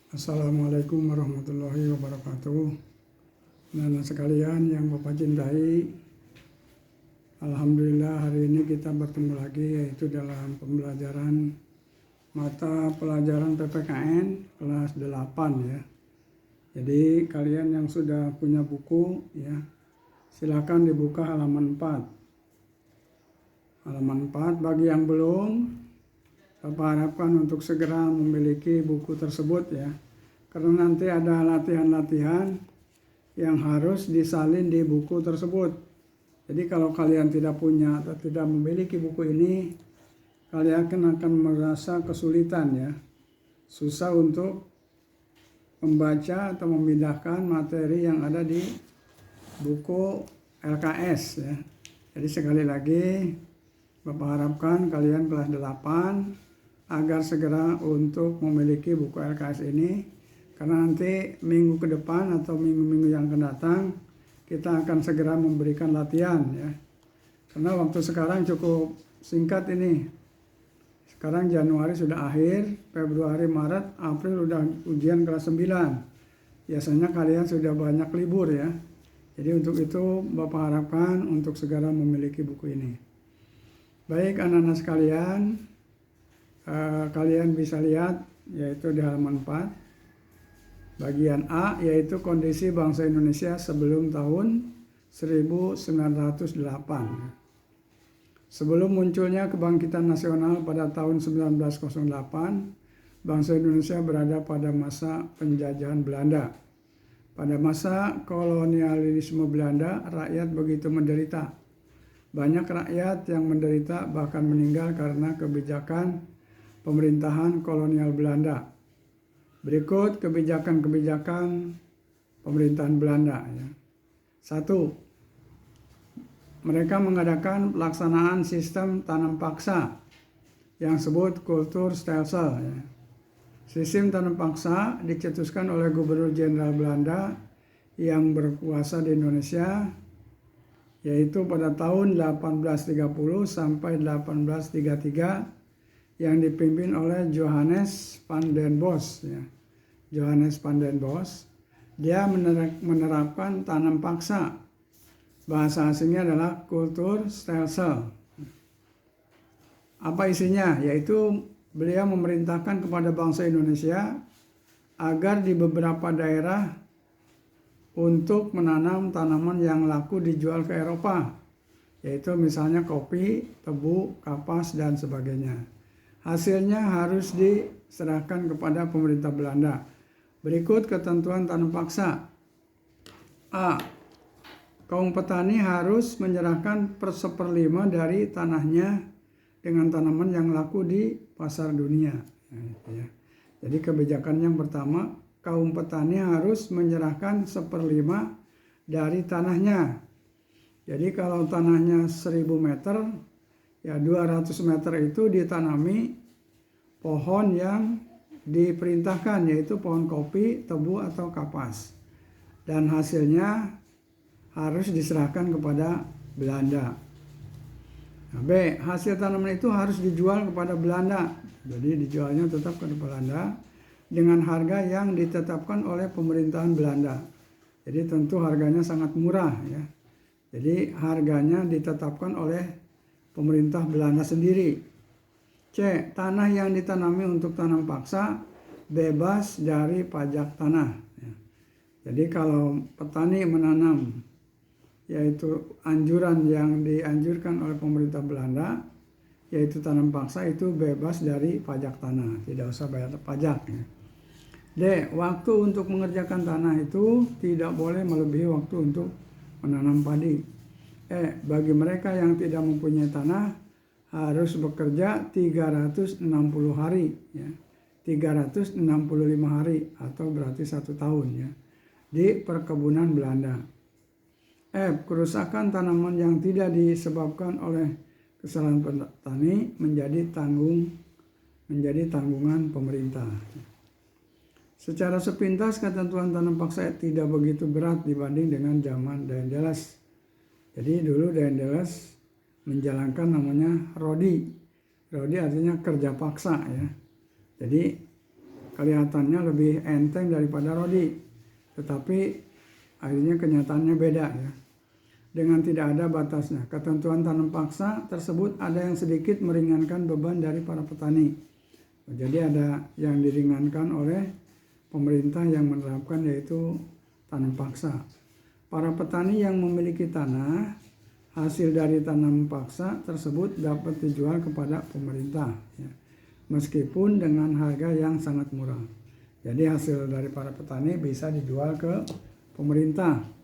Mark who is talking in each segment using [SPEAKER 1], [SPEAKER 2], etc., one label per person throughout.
[SPEAKER 1] Assalamualaikum warahmatullahi wabarakatuh. Anak-anak sekalian yang Bapak cintai, Alhamdulillah hari ini kita bertemu lagi, yaitu dalam pembelajaran mata pelajaran PPKN kelas 8 ya. Jadi kalian yang sudah punya buku ya, silakan dibuka halaman 4. Halaman 4, bagi yang belum, Bapak harapkan untuk segera memiliki buku tersebut ya. Karena nanti ada latihan-latihan yang harus disalin di buku tersebut. Jadi kalau kalian tidak punya atau tidak memiliki buku ini, kalian akan merasa kesulitan ya. Susah untuk membaca atau memindahkan materi yang ada di buku LKS ya. Jadi sekali lagi Bapak harapkan kalian kelas 8 agar segera untuk memiliki buku LKS ini, karena nanti minggu ke depan atau minggu-minggu yang akan datang kita akan segera memberikan latihan ya. Karena waktu sekarang cukup singkat ini. Sekarang Januari sudah akhir, Februari, Maret, April udah ujian kelas 9. Biasanya kalian sudah banyak libur ya. Jadi untuk itu Bapak harapkan untuk segera memiliki buku ini. Baik anak-anak sekalian, kalian bisa lihat yaitu di halaman 4. Bagian A yaitu kondisi bangsa Indonesia sebelum tahun 1908. Sebelum munculnya kebangkitan nasional pada tahun 1908, bangsa Indonesia berada pada masa penjajahan Belanda. Pada masa kolonialisme Belanda, rakyat begitu menderita. Banyak rakyat yang menderita bahkan meninggal karena kebijakan pemerintahan kolonial Belanda. Berikut kebijakan-kebijakan pemerintahan Belanda ya. 1. Mereka mengadakan pelaksanaan sistem tanam paksa yang disebut Kulturstelsel ya. Sistem tanam paksa dicetuskan oleh Gubernur Jenderal Belanda yang berkuasa di Indonesia, yaitu pada tahun 1830 sampai 1833 yang dipimpin oleh Johannes van den Bosch ya. Johannes van den Bosch, dia menerapkan tanam paksa. Bahasa asingnya adalah Kulturstelsel. Apa isinya? Yaitu beliau memerintahkan kepada bangsa Indonesia agar di beberapa daerah untuk menanam tanaman yang laku dijual ke Eropa, yaitu misalnya kopi, tebu, kapas, dan sebagainya. Hasilnya harus diserahkan kepada pemerintah Belanda. Berikut ketentuan tanam paksa. A. Kaum petani harus menyerahkan 1/5 dari tanahnya dengan tanaman yang laku di pasar dunia. Jadi kebijakan yang pertama, kaum petani harus menyerahkan 1/5 dari tanahnya. Jadi kalau tanahnya 1000 meter, ya 200 meter itu ditanami pohon yang diperintahkan, yaitu pohon kopi, tebu, atau kapas. Dan hasilnya harus diserahkan kepada Belanda. Nah, B. Hasil tanaman itu harus dijual kepada Belanda. Jadi dijualnya tetap kepada Belanda dengan harga yang ditetapkan oleh pemerintahan Belanda. Jadi tentu harganya sangat murah ya. Jadi harganya ditetapkan oleh pemerintah Belanda sendiri. C. Tanah yang ditanami untuk tanam paksa bebas dari pajak tanah ya. Jadi kalau petani menanam, yaitu anjuran yang dianjurkan oleh pemerintah Belanda, yaitu tanam paksa, itu bebas dari pajak tanah, tidak usah bayar pajak ya. D. Waktu untuk mengerjakan tanah itu tidak boleh melebihi waktu untuk menanam padi. E. Bagi mereka yang tidak mempunyai tanah harus bekerja 360 hari ya. 365 hari atau berarti 1 tahun ya di perkebunan Belanda. F. Kerusakan tanaman yang tidak disebabkan oleh kesalahan petani menjadi tanggungan pemerintah. Secara sepintas ketentuan tanam paksa tidak begitu berat dibanding dengan zaman Daendels. Jadi dulu Daendels menjalankan namanya Rodi. Rodi artinya kerja paksa ya. Jadi kelihatannya lebih enteng daripada rodi, tetapi akhirnya kenyataannya beda ya. Dengan tidak ada batasnya, ketentuan tanam paksa tersebut ada yang sedikit meringankan beban dari para petani. Jadi ada yang diringankan oleh pemerintah yang menerapkan, yaitu tanam paksa. Para petani yang memiliki tanah, hasil dari tanam paksa tersebut dapat dijual kepada pemerintah ya, meskipun dengan harga yang sangat murah. Jadi hasil dari para petani bisa dijual ke pemerintah,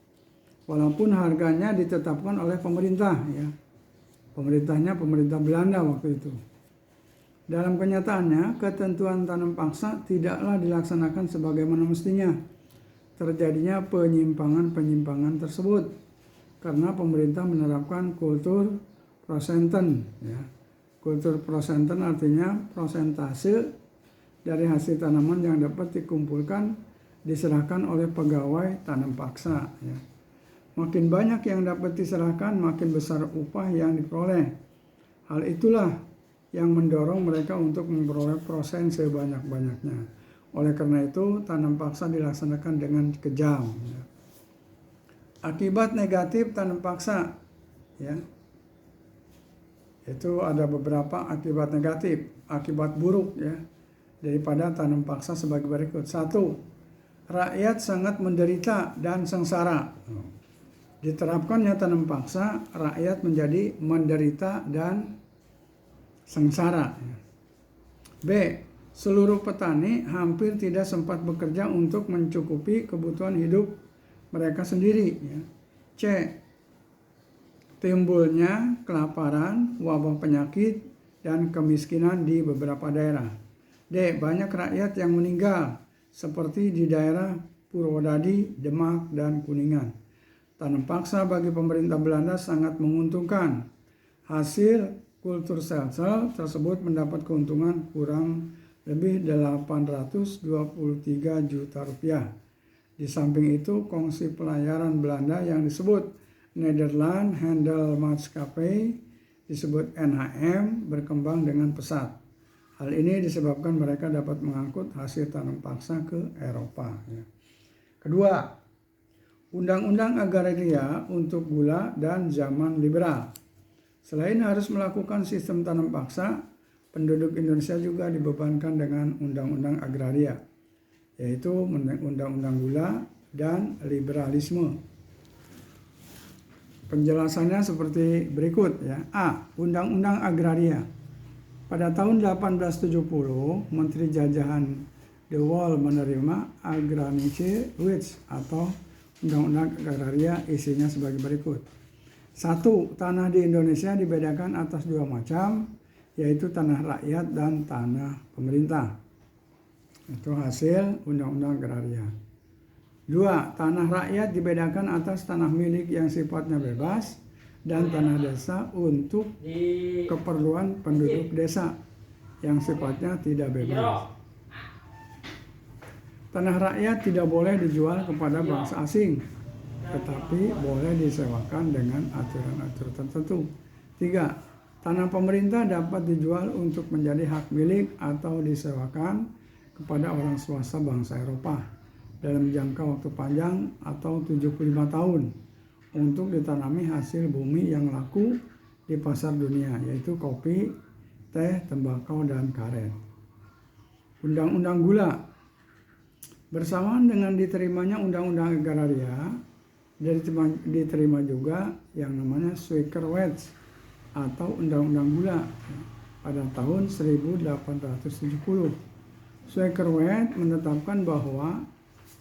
[SPEAKER 1] walaupun harganya ditetapkan oleh pemerintah ya. Pemerintahnya pemerintah Belanda waktu itu. Dalam kenyataannya, ketentuan tanam paksa tidaklah dilaksanakan sebagaimana mestinya. Terjadinya penyimpangan-penyimpangan tersebut karena pemerintah menerapkan kultur prosenten ya. Kultur prosenten artinya prosentase dari hasil tanaman yang dapat dikumpulkan diserahkan oleh pegawai tanam paksa ya. Makin banyak yang dapat diserahkan, makin besar upah yang diperoleh. Hal itulah yang mendorong mereka untuk memperoleh prosen sebanyak-banyaknya. Oleh karena itu, tanam paksa dilaksanakan dengan kejam. Ya. Akibat negatif tanam paksa, ya, itu ada beberapa akibat negatif, akibat buruk ya daripada tanam paksa sebagai berikut. 1. Rakyat sangat menderita dan sengsara. Diterapkannya tanam paksa, rakyat menjadi menderita dan sengsara. B. Seluruh petani hampir tidak sempat bekerja untuk mencukupi kebutuhan hidup mereka sendiri. C. Timbulnya kelaparan, wabah penyakit, dan kemiskinan di beberapa daerah. D. Banyak rakyat yang meninggal, seperti di daerah Purwodadi, Demak, dan Kuningan. Tanam paksa bagi pemerintah Belanda sangat menguntungkan. Hasil kultur sel-sel tersebut mendapat keuntungan kurang lebih 823 juta rupiah. Di samping itu, kongsi pelayaran Belanda yang disebut Nederland Handelsmaatschappij, disebut NHM, berkembang dengan pesat. Hal ini disebabkan mereka dapat mengangkut hasil tanam paksa ke Eropa. Kedua, Undang-Undang Agraria untuk gula dan zaman liberal. Selain harus melakukan sistem tanam paksa, penduduk Indonesia juga dibebankan dengan Undang-Undang Agraria, yaitu Undang-Undang Gula dan Liberalisme. Penjelasannya seperti berikut ya. A. Undang-Undang Agraria. Pada tahun 1870, Menteri Jajahan De Waal menerima Agrarische Wet atau Undang-Undang Agraria, isinya sebagai berikut. 1. Tanah di Indonesia dibedakan atas 2 macam, yaitu tanah rakyat dan tanah pemerintah. Itu hasil Undang-Undang Agraria. 2. Tanah rakyat dibedakan atas tanah milik yang sifatnya bebas dan tanah desa untuk keperluan penduduk desa yang sifatnya tidak bebas. Tanah rakyat tidak boleh dijual kepada bangsa asing, tetapi boleh disewakan dengan aturan-aturan tertentu. 3. Tanah pemerintah dapat dijual untuk menjadi hak milik atau disewakan kepada orang swasta bangsa Eropa dalam jangka waktu panjang atau 75 tahun untuk ditanami hasil bumi yang laku di pasar dunia, yaitu kopi, teh, tembakau, dan karet. Undang-Undang Gula. Bersamaan dengan diterimanya Undang-Undang Agraria, diterima juga yang namanya Suikerwet atau Undang-Undang Gula pada tahun 1870. Suikerwet menetapkan bahwa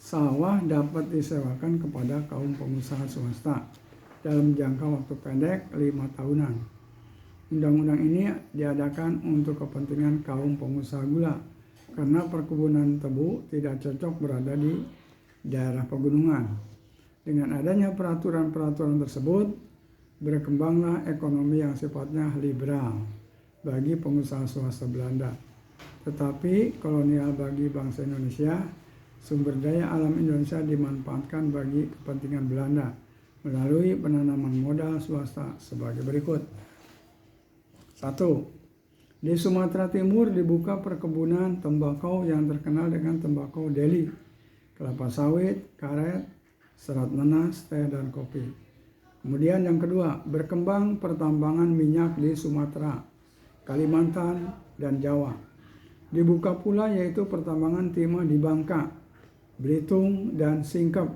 [SPEAKER 1] sawah dapat disewakan kepada kaum pengusaha swasta dalam jangka waktu pendek 5 tahunan. Undang-undang ini diadakan untuk kepentingan kaum pengusaha gula karena perkebunan tebu tidak cocok berada di daerah pegunungan. Dengan adanya peraturan-peraturan tersebut, berkembanglah ekonomi yang sifatnya liberal bagi pengusaha swasta Belanda. Tetapi kolonial bagi bangsa Indonesia, sumber daya alam Indonesia dimanfaatkan bagi kepentingan Belanda melalui penanaman modal swasta sebagai berikut. 1. Di Sumatera Timur dibuka perkebunan tembakau yang terkenal dengan tembakau Deli, kelapa sawit, karet, serat nanas, teh, dan kopi. Kemudian yang kedua, berkembang pertambangan minyak di Sumatera, Kalimantan, dan Jawa. Dibuka pula yaitu pertambangan timah di Bangka, Belitung, dan Singkep,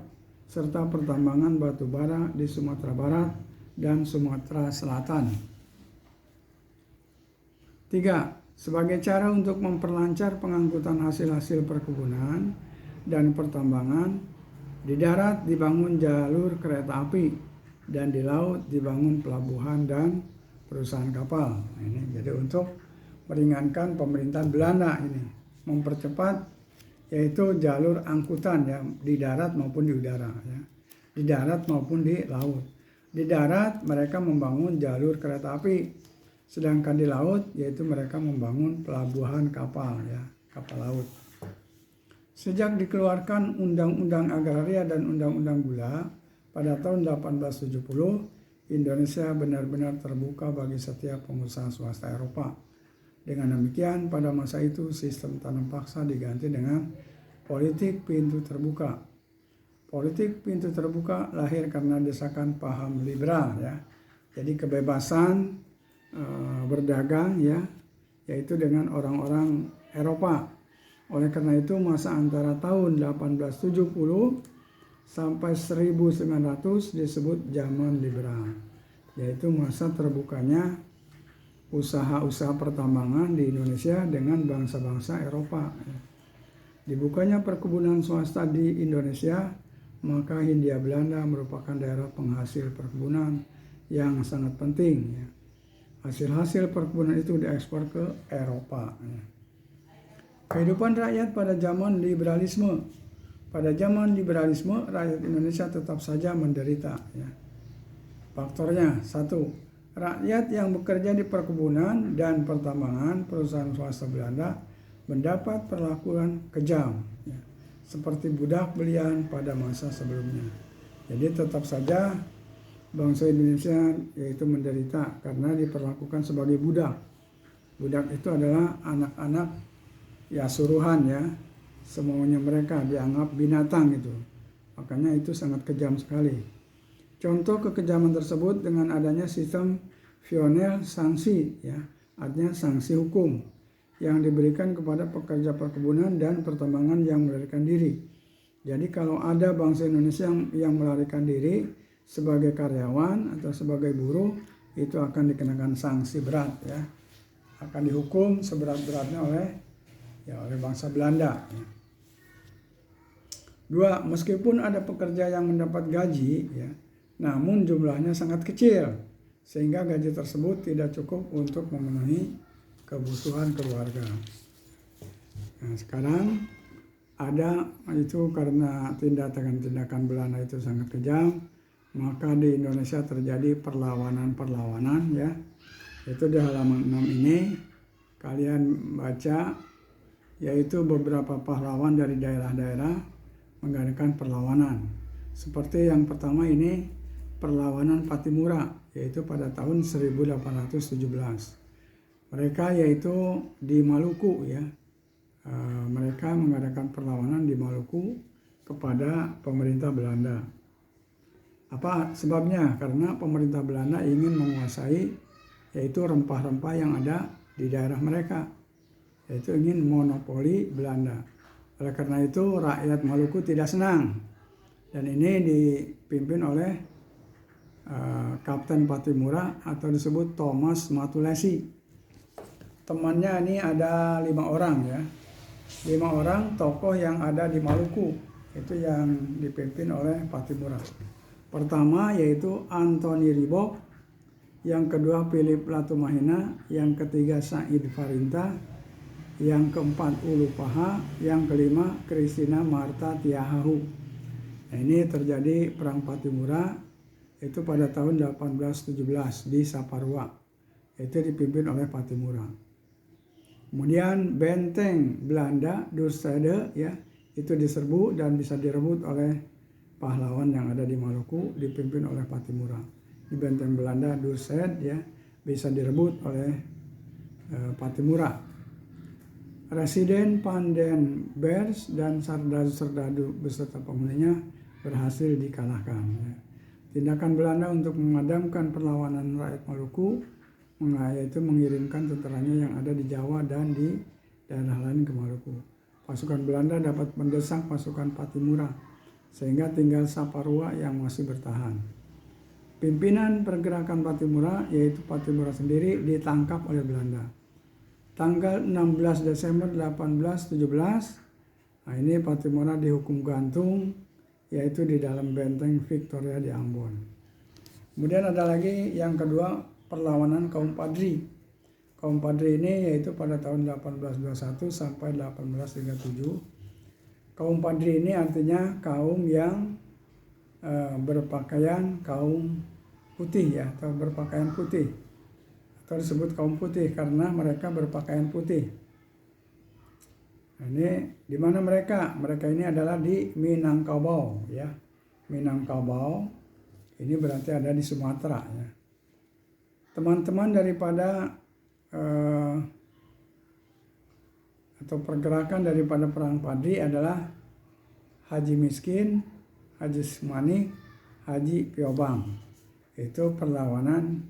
[SPEAKER 1] serta pertambangan batu bara di Sumatera Barat dan Sumatera Selatan. 3. Sebagai cara untuk memperlancar pengangkutan hasil-hasil perkebunan dan pertambangan, di darat dibangun jalur kereta api dan di laut dibangun pelabuhan dan perusahaan kapal. Ini jadi untuk meringankan pemerintahan Belanda ini, mempercepat yaitu jalur angkutan ya, di darat maupun di udara ya. Di darat maupun di laut. Di darat mereka membangun jalur kereta api, sedangkan di laut yaitu mereka membangun pelabuhan kapal ya, kapal laut. Sejak dikeluarkan Undang-Undang Agraria dan Undang-Undang Gula pada tahun 1870, Indonesia benar-benar terbuka bagi setiap pengusaha swasta Eropa. Dengan demikian, pada masa itu sistem tanam paksa diganti dengan politik pintu terbuka. Politik pintu terbuka lahir karena desakan paham liberal ya. Jadi kebebasan berdagang ya, yaitu dengan orang-orang Eropa. Oleh karena itu masa antara tahun 1870 sampai 1900 disebut zaman liberal, yaitu masa terbukanya usaha-usaha pertambangan di Indonesia dengan bangsa-bangsa Eropa. Dibukanya perkebunan swasta di Indonesia, maka Hindia Belanda merupakan daerah penghasil perkebunan yang sangat penting ya. Hasil-hasil perkebunan itu diekspor ke Eropa. Kehidupan rakyat pada zaman liberalisme. Pada zaman liberalisme, rakyat Indonesia tetap saja menderita. Ya. Faktornya, 1. Rakyat yang bekerja di perkebunan dan pertambangan perusahaan swasta Belanda mendapat perlakuan kejam, ya, seperti budak belian pada masa sebelumnya. Jadi tetap saja bangsa Indonesia yaitu menderita karena diperlakukan sebagai budak. Budak itu adalah anak-anak ya suruhan ya, semuanya mereka dianggap binatang itu. Makanya itu sangat kejam sekali. Contoh kekejaman tersebut dengan adanya sistem Vionel sanksi ya, artinya sanksi hukum yang diberikan kepada pekerja perkebunan dan pertambangan yang melarikan diri. Jadi kalau ada bangsa Indonesia yang melarikan diri sebagai karyawan atau sebagai buruh, itu akan dikenakan sanksi berat ya, akan dihukum seberat-beratnya oleh bangsa Belanda ya. 2. Meskipun ada pekerja yang mendapat gaji ya, namun jumlahnya sangat kecil sehingga gaji tersebut tidak cukup untuk memenuhi kebutuhan keluarga. Nah, sekarang ada itu karena tindakan Belanda itu sangat kejam, maka di Indonesia terjadi perlawanan ya. Itu di halaman 6 ini kalian baca, yaitu beberapa pahlawan dari daerah-daerah mengadakan perlawanan. Seperti yang pertama ini perlawanan Patimura, yaitu pada tahun 1817. Mereka yaitu di Maluku ya. Mereka mengadakan perlawanan di Maluku kepada pemerintah Belanda. Apa sebabnya? Karena pemerintah Belanda ingin menguasai yaitu rempah-rempah yang ada di daerah mereka, yaitu ingin monopoli Belanda. Oleh karena itu rakyat Maluku tidak senang, dan ini dipimpin oleh Kapten Patimura atau disebut Thomas Matulesi. Temannya ini ada 5 orang ya, 5 orang tokoh yang ada di Maluku, itu yang dipimpin oleh Patimura. Pertama yaitu Anthony Ribok, yang kedua Philip Latumahina, yang ketiga Said Farinta, yang keempat Ulu Paha, yang kelima Christina Marta Tiahahu. Nah, ini terjadi perang Patimura itu pada tahun 1817 di Saparua, itu dipimpin oleh Patimura. Kemudian benteng Belanda Dürstede ya, itu diserbu dan bisa direbut oleh pahlawan yang ada di Maluku dipimpin oleh Patimura. Di benteng Belanda Dürstede ya bisa direbut oleh Pattimura. Residen Pandenberg dan serdadu-serdadu beserta penghuninya berhasil dikalahkan. Tindakan Belanda untuk memadamkan perlawanan rakyat Maluku, yaitu mengirimkan tentaranya yang ada di Jawa dan di daerah lain ke Maluku. Pasukan Belanda dapat mendesak pasukan Pattimura, sehingga tinggal Saparua yang masih bertahan. Pimpinan pergerakan Pattimura, yaitu Pattimura sendiri, ditangkap oleh Belanda. Tanggal 16 Desember 1817, ini Pattimura dihukum gantung, yaitu di dalam benteng Victoria di Ambon. Kemudian ada lagi yang kedua, perlawanan kaum Padri. Kaum Padri ini yaitu pada tahun 1821 sampai 1837. Kaum Padri ini artinya kaum yang berpakaian kaum putih ya, atau berpakaian putih, atau disebut kaum putih karena mereka berpakaian putih. Nah, ini di mana mereka? Mereka ini adalah di Minangkabau ya. Minangkabau ini berarti ada di Sumatera ya. Teman-teman daripada atau pergerakan daripada perang Padri adalah Haji Miskin, Haji Sumani, Haji Piobang. Itu perlawanan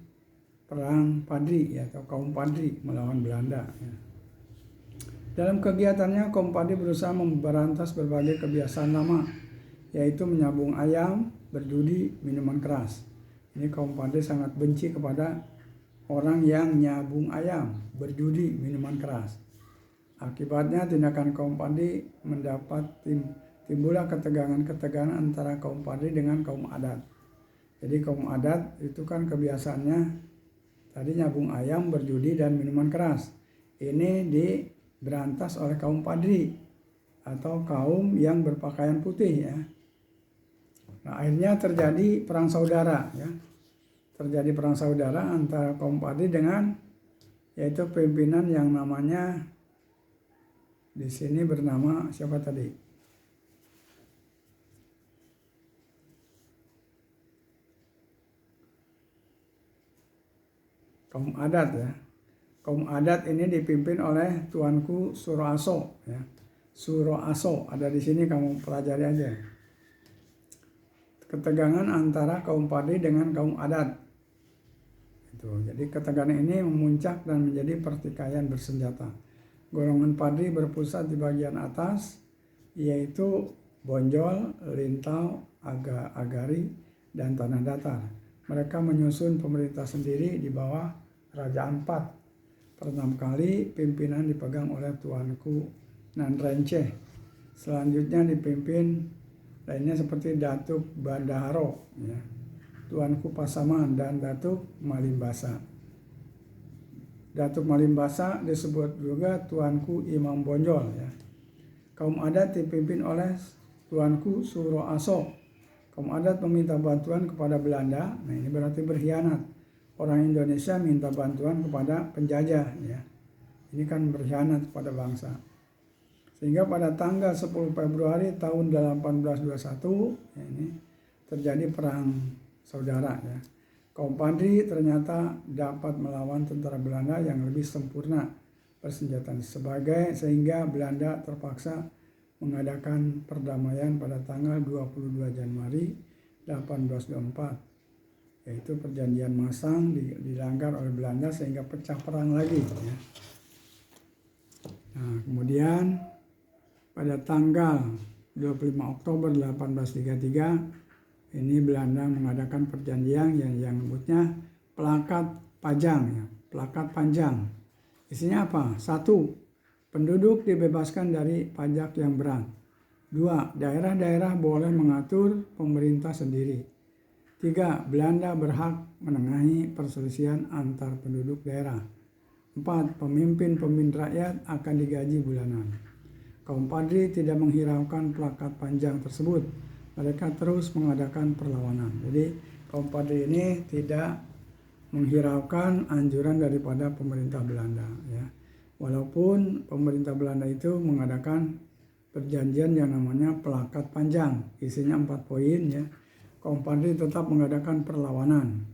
[SPEAKER 1] perang Padri ya, atau kaum Padri melawan Belanda ya. Dalam kegiatannya kaum Padri berusaha memberantas berbagai kebiasaan lama, yaitu menyabung ayam, berjudi, minuman keras. Ini kaum Padri sangat benci kepada orang yang nyabung ayam, berjudi, minuman keras. Akibatnya tindakan kaum Padri mendapat timbullah ketegangan-ketegangan antara kaum Padri dengan kaum adat. Jadi kaum adat itu kan kebiasaannya tadi nyabung ayam, berjudi, dan minuman keras. Ini diberantas oleh kaum Padri atau kaum yang berpakaian putih ya. Nah, akhirnya terjadi perang saudara ya. Terjadi perang saudara antara kaum Padri dengan yaitu pimpinan yang namanya di sini bernama siapa tadi? Kaum adat ya. Kaum adat ini dipimpin oleh Tuanku Suroaso ya. Suroaso ada di sini, kamu pelajari aja. Ketegangan antara kaum Padri dengan kaum adat. Jadi ketegangan ini memuncak dan menjadi pertikaian bersenjata. Golongan Padri berpusat di bagian atas, yaitu Bonjol, Lintau, Agari, dan Tanah Datar. Mereka menyusun pemerintah sendiri di bawah Raja Ampat. Pertama kali pimpinan dipegang oleh Tuanku Nanrenceh. Selanjutnya dipimpin lainnya seperti Datuk Bandaharo, ya, Tuanku Pasaman, dan Datuk Malimbasa. Datuk Malimbasa disebut juga Tuanku Imam Bonjol ya. Kaum adat dipimpin oleh Tuanku Suroaso. Kaum adat meminta bantuan kepada Belanda. Nah, ini berarti berkhianat. Orang Indonesia minta bantuan kepada penjajah ya. Ini kan berkhianat kepada bangsa. Sehingga pada tanggal 10 Februari tahun 1821 ya, ini terjadi perang saudara ya. Kaum Padri ternyata dapat melawan tentara Belanda yang lebih sempurna persenjataan sehingga Belanda terpaksa mengadakan perdamaian pada tanggal 22 Januari 1824, yaitu perjanjian Masang dilanggar oleh Belanda sehingga pecah perang lagi ya. Nah, kemudian pada tanggal 25 Oktober 1833 ini Belanda mengadakan perjanjian yang disebutnya Plakat Panjang ya, Plakat Panjang. Isinya apa? 1. Penduduk dibebaskan dari pajak yang berat. 2. Daerah-daerah boleh mengatur pemerintah sendiri. 3. Belanda berhak menengahi perselisihan antar penduduk daerah. 4. Pemimpin-pemimpin rakyat akan digaji bulanan. Kaum Padri tidak menghiraukan Plakat Panjang tersebut. Mereka terus mengadakan perlawanan. Jadi kaum Padri ini tidak menghiraukan anjuran daripada pemerintah Belanda ya. Walaupun pemerintah Belanda itu mengadakan perjanjian yang namanya Plakat Panjang, isinya 4 poin ya. Kaum Padri tetap mengadakan perlawanan.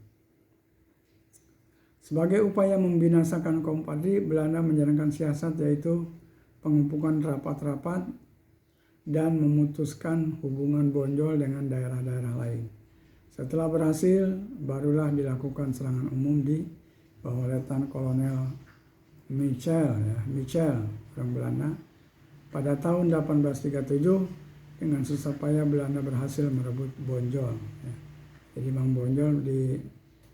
[SPEAKER 1] Sebagai upaya membinasakan kaum Padri, Belanda menjalankan siasat yaitu pengepungan rapat-rapat dan memutuskan hubungan Bonjol dengan daerah-daerah lain. Setelah berhasil, barulah dilakukan serangan umum di bawah Letnan Kolonel Michel orang Belanda pada tahun 1837. Dengan susah payah Belanda berhasil merebut Bonjol. Jadi Imam Bonjol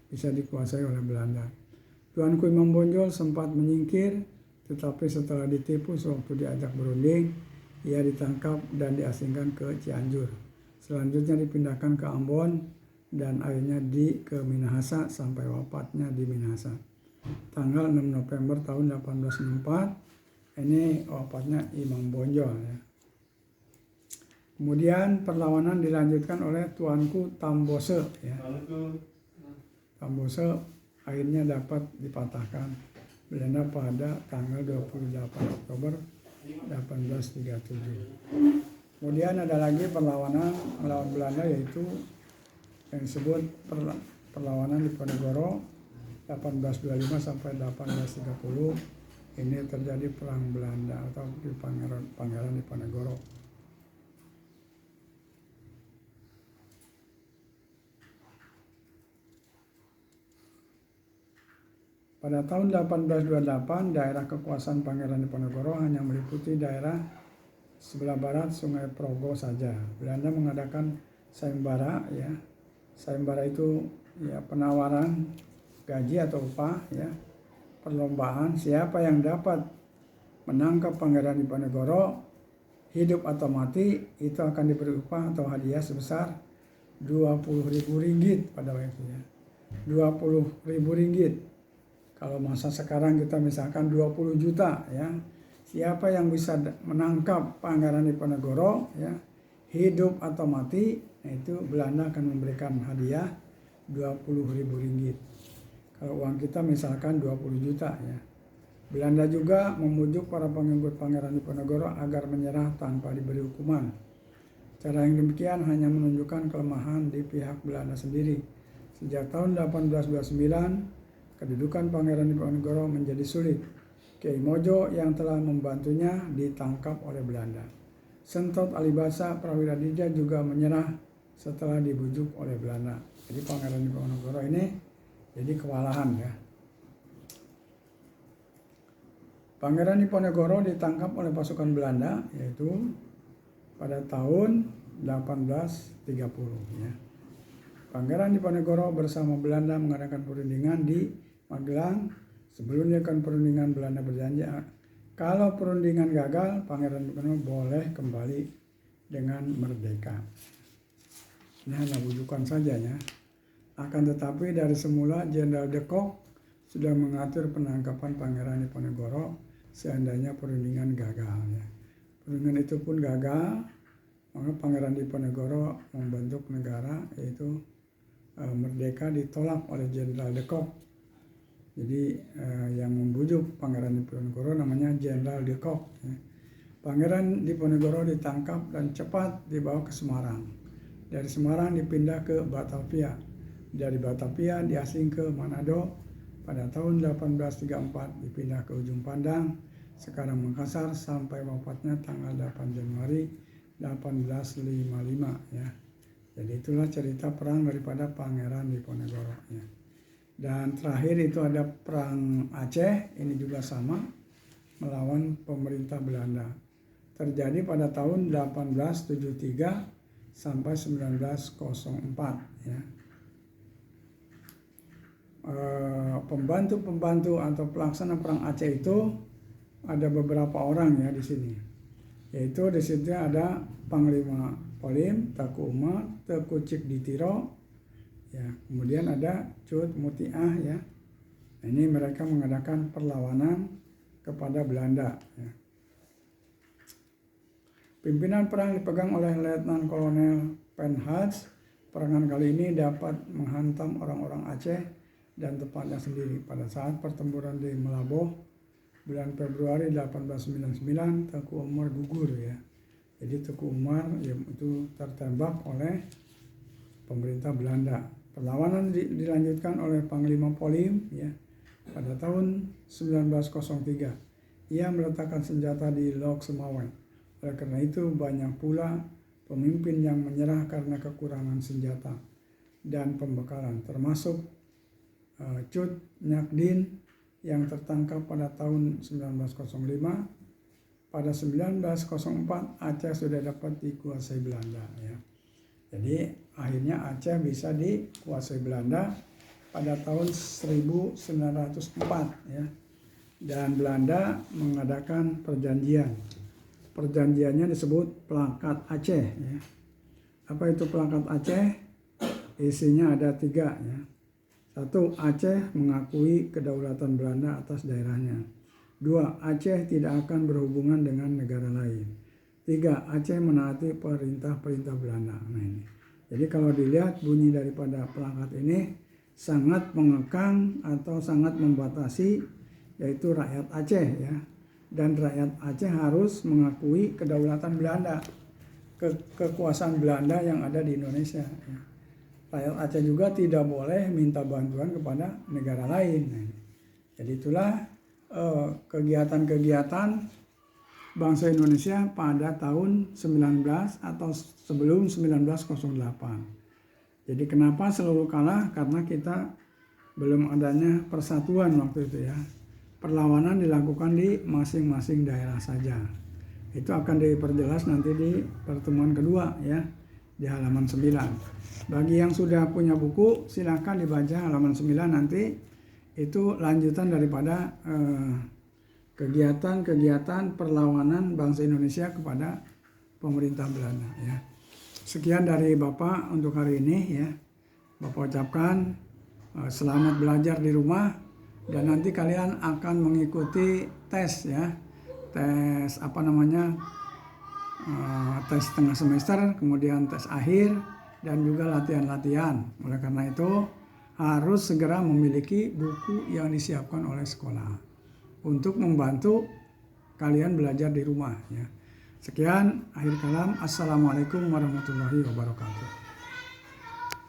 [SPEAKER 1] bisa dikuasai oleh Belanda. Tuanku Imam Bonjol sempat menyingkir, tetapi setelah ditipu sewaktu diajak berunding, ia ditangkap dan diasingkan ke Cianjur. Selanjutnya dipindahkan ke Ambon dan akhirnya ke Minahasa sampai wafatnya di Minahasa. Tanggal 6 November tahun 1864, ini wafatnya Imam Bonjol. Ya. Kemudian perlawanan dilanjutkan oleh Tuanku Tambose. Ya. Tambose akhirnya dapat dipatahkan Belanda pada tanggal 28 Oktober 1837. Kemudian ada lagi perlawanan melawan Belanda yaitu yang disebut perlawanan di Diponegoro 1825 sampai 1830. Ini terjadi perang Belanda atau di Pangeran Diponegoro. Pada tahun 1828, daerah kekuasaan Pangeran Diponegoro hanya meliputi daerah sebelah barat Sungai Progo saja. Belanda mengadakan sayembara, ya. Sayembara itu ya penawaran gaji atau upah, ya. Perlombaan siapa yang dapat menangkap Pangeran Diponegoro hidup atau mati itu akan diberi upah atau hadiah sebesar 20.000 ringgit pada waktu itu, ya. 20.000 ringgit. Kalau masa sekarang kita misalkan 20 juta, ya. Siapa yang bisa menangkap Pangeran Diponegoro, ya, hidup atau mati, itu Belanda akan memberikan hadiah 20.000 ringgit. Kalau uang kita misalkan 20 juta, ya. Belanda juga memujuk para pengikut Pangeran Diponegoro agar menyerah tanpa diberi hukuman. Cara yang demikian hanya menunjukkan kelemahan di pihak Belanda sendiri. Sejak tahun 1829, kedudukan Pangeran Diponegoro menjadi sulit. Kiai Mojo yang telah membantunya ditangkap oleh Belanda. Sentot Alibasa Prawira Dija juga menyerah setelah dibujuk oleh Belanda. Jadi Pangeran Diponegoro ini jadi kewalahan, ya. Pangeran Diponegoro ditangkap oleh pasukan Belanda yaitu pada tahun 1830, ya. Pangeran Diponegoro bersama Belanda mengadakan perundingan di Magelang. Sebelumnya kan perundingan Belanda berjanji kalau perundingan gagal, Pangeran Diponegoro boleh kembali dengan merdeka. Ini hanya bujukan saja, ya. Akan tetapi dari semula Jenderal de Kock sudah mengatur penangkapan Pangeran Diponegoro seandainya perundingan gagal, ya. Perundingan itu pun gagal, maka Pangeran Diponegoro membentuk negara yaitu merdeka ditolak oleh Jenderal de Kock. Jadi yang membujuk Pangeran Diponegoro namanya Jenderal de Kock, ya. Pangeran Diponegoro ditangkap dan cepat dibawa ke Semarang. Dari Semarang dipindah ke Batavia. Dari Batavia diasing ke Manado. Pada tahun 1834 dipindah ke Ujung Pandang, sekarang Makassar, sampai wafatnya tanggal 8 Januari 1855, ya. Jadi itulah cerita perang daripada Pangeran Diponegoro, ya. Dan terakhir itu ada perang Aceh, ini juga sama, melawan pemerintah Belanda. Terjadi pada tahun 1873 sampai 1904, ya. Pembantu-pembantu atau pelaksana perang Aceh itu ada beberapa orang, ya, di sini. Yaitu di situ ada Panglima Polim, Teku Umar, Teku Cik Ditiro, ya. Kemudian ada Cut Mutiah, ya. Ini mereka mengadakan perlawanan kepada Belanda, ya. Pimpinan perang dipegang oleh Letnan Kolonel Penhals. Perangan kali ini dapat menghantam orang-orang Aceh dan tempatnya sendiri. Pada saat pertempuran di Melaboh bulan Februari 1899, Teku Umar gugur, ya. Jadi Teku Umar, ya, itu tertembak oleh pemerintah Belanda. Perlawanan dilanjutkan oleh Panglima Polim, ya. pada tahun 1903. Ia meletakkan senjata di Lok Sumawe. Oleh karena itu banyak pula pemimpin yang menyerah karena kekurangan senjata dan pembekalan, termasuk Cut Nyak Dien yang tertangkap pada tahun 1905. Pada 1904 Aceh sudah dapat dikuasai Belanda ya. Jadi akhirnya Aceh bisa dikuasai Belanda pada tahun 1904 ya. Dan Belanda mengadakan perjanjian. Perjanjiannya disebut Plakat Aceh ya. Apa itu Plakat Aceh? Isinya ada 3 ya. 1. Aceh mengakui kedaulatan Belanda atas daerahnya. 2. Aceh tidak akan berhubungan dengan negara lain. 3. Aceh menaati perintah-perintah Belanda. Nah ini. Jadi kalau dilihat bunyi daripada plakat ini sangat mengekang atau sangat membatasi, yaitu rakyat Aceh ya. Dan rakyat Aceh harus mengakui kedaulatan Belanda, kekuasaan Belanda yang ada di Indonesia ya. Rakyat Aceh juga tidak boleh minta bantuan kepada negara lain. Nah, jadi itulah kegiatan-kegiatan bangsa Indonesia pada tahun 19 atau sebelum 1908. Jadi kenapa selalu kalah? Karena kita belum adanya persatuan waktu itu ya. Perlawanan dilakukan di masing-masing daerah saja. Itu akan diperjelas nanti di pertemuan kedua ya, di halaman 9. Bagi yang sudah punya buku silahkan dibaca halaman 9 nanti. Itu lanjutan daripada kegiatan-kegiatan perlawanan bangsa Indonesia kepada pemerintah Belanda ya. Sekian dari Bapak untuk hari ini ya. Bapak ucapkan selamat belajar di rumah, dan nanti kalian akan mengikuti tes ya. Tes tes tengah semester, kemudian tes akhir, dan juga latihan-latihan. Oleh karena itu harus segera memiliki buku yang disiapkan oleh sekolah untuk membantu kalian belajar di rumah ya. Sekian, akhir kalam. Assalamualaikum warahmatullahi wabarakatuh.